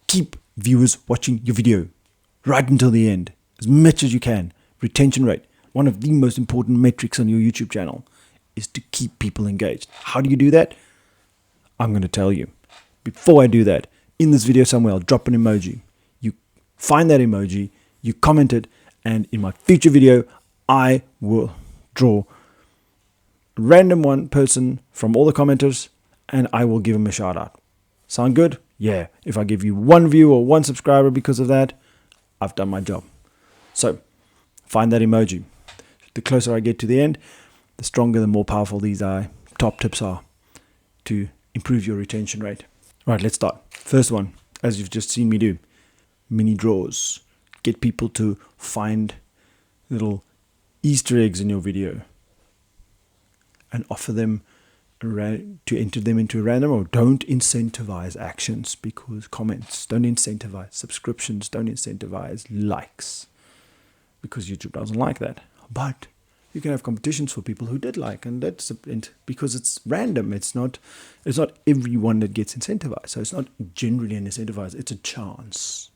Keep viewers watching your video right until the end, as much as you can. Retention rate, one of the most important metrics on your YouTube channel, is to keep people engaged. How do you do that? I'm going to tell you. Before I do that, in this video somewhere, I'll drop an emoji. You find that emoji, you comment it, and in my future video, I will draw a random one person from all the commenters, and I will give them a shout out. Sound good? Yeah. If I give you one view or one subscriber because of that, I've done my job. So, find that emoji. The closer I get to the end, the stronger, the more powerful these top tips are to improve your retention rate. Right, let's start. First one, as you've just seen me do, mini draws. Get people to find little Easter eggs in your video and offer them to enter them into a random, or don't incentivize actions, because comments don't incentivize, subscriptions don't incentivize, likes, because YouTube doesn't like that. But you can have competitions for people who did like, and that's because it's random. It's not everyone that gets incentivized, so it's not generally an incentivized. It's a chance.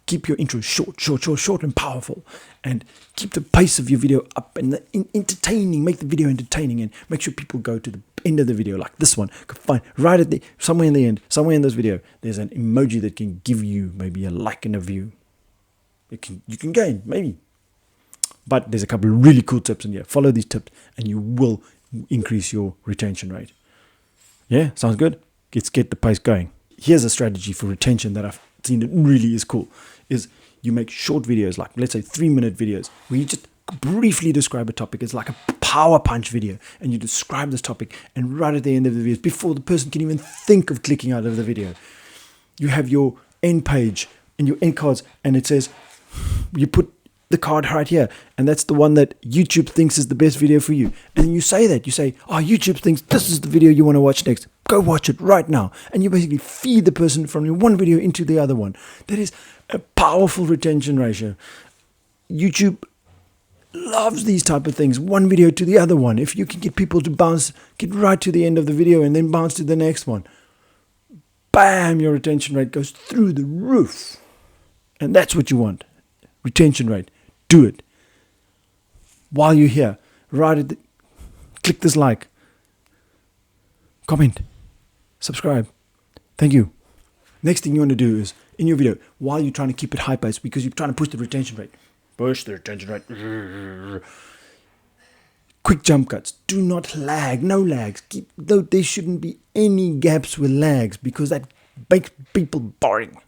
Keep your intro short and powerful, and keep the pace of your video up and entertaining. Make the video entertaining, and make sure people go to the end of the video, like this one. Find right at somewhere in the end, somewhere in this video, there's an emoji that can give you maybe a like and a view. You can gain maybe, but there's a couple of really cool tips in here. Follow these tips, and you will increase your retention rate. Yeah, sounds good. Let's get the pace going. Here's a strategy for retention that I've seen that really is cool. Is you make short videos, like let's say 3-minute videos, where you just briefly describe a topic. It's like a power punch video, and you describe this topic, and right at the end of the video, before the person can even think of clicking out of the video, you have your end page and your end cards, and it says, you put the card right here, and that's the one that YouTube thinks is the best video for you. And then you say, oh, YouTube thinks this is the video you want to watch next. Go watch it right now. And you basically feed the person from your one video into the other one. That is a powerful retention ratio. YouTube loves these type of things. One video to the other one. If you can get people to get right to the end of the video and then bounce to the next one, bam, your retention rate goes through the roof. And that's what you want. Retention rate. Do it. While you're here, click this like, comment, subscribe. Thank you. Next thing you want to do is, in your video, while you're trying to keep it high pace, because you're trying to push the retention rate. Push the retention rate. Quick jump cuts. Do not lag. No lags. There shouldn't be any gaps with lags, because that makes people boring.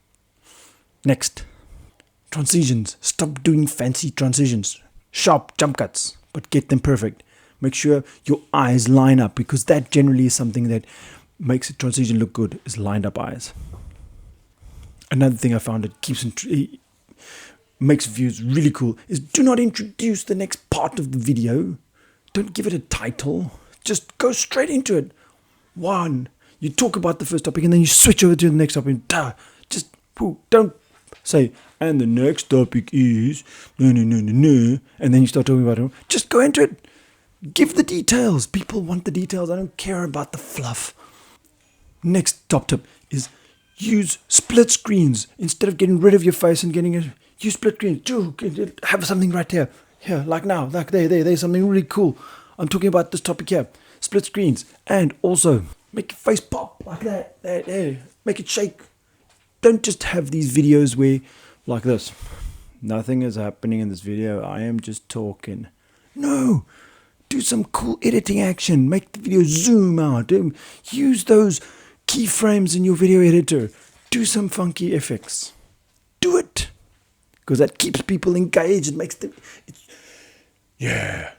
Next. Transitions. Stop doing fancy transitions. Sharp jump cuts, but get them perfect. Make sure your eyes line up, because that generally is something that makes a transition look good, is lined up eyes. Another thing I found that makes views really cool is, do not introduce the next part of the video. Don't give it a title. Just go straight into it. You talk about the first topic, and then you switch over to the next topic. Don't say, and the next topic is, no, and then you start talking about it. Just go into it. Give the details. People want the details. I don't care about the fluff. Next top tip is, use split screens. Instead of getting rid of your face and use split screens. Have something right here. Here, like now, like there's something really cool. I'm talking about this topic here. Split screens. And also, make your face pop like that. There. Make it shake. Don't just have these videos where, like this, nothing is happening in this video, I am just talking. No, do some cool editing action. Make the video zoom out. Use those keyframes in your video editor. Do some funky effects. Do it, because that keeps people engaged. It makes them, it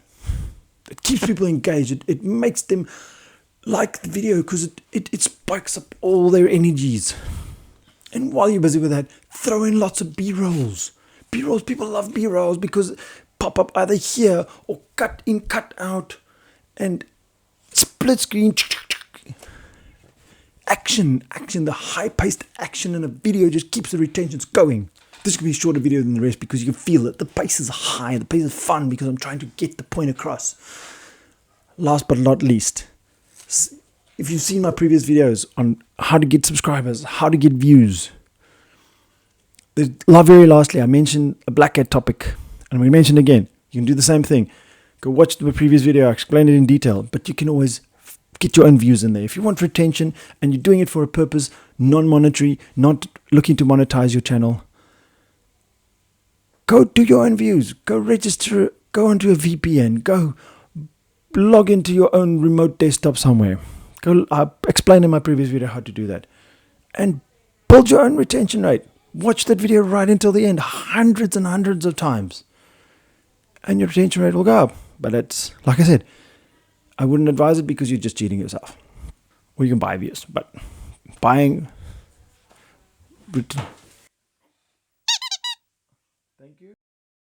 keeps people engaged. It makes them like the video, because it spikes up all their energies. And while you're busy with that, throw in lots of B-rolls. B-rolls, people love B-rolls because pop up either here or cut in, cut out, and split screen. Action, the high-paced action in a video just keeps the retentions going. This could be a shorter video than the rest, because you can feel it. The pace is high, the pace is fun, because I'm trying to get the point across. Last but not least, If you've seen my previous videos on how to get subscribers, how to get views, very lastly, I mentioned a black hat topic, and we mentioned again, you can do the same thing. Go watch the previous video, I explained it in detail, but you can always get your own views in there. If you want retention and you're doing it for a purpose, non-monetary, not looking to monetize your channel, go do your own views. Go register, go onto a VPN, go log into your own remote desktop somewhere. I explained in my previous video how to do that. And build your own retention rate. Watch that video right until the end, hundreds and hundreds of times. And your retention rate will go up. But it's, like I said, I wouldn't advise it because you're just cheating yourself. Or you can buy views. But buying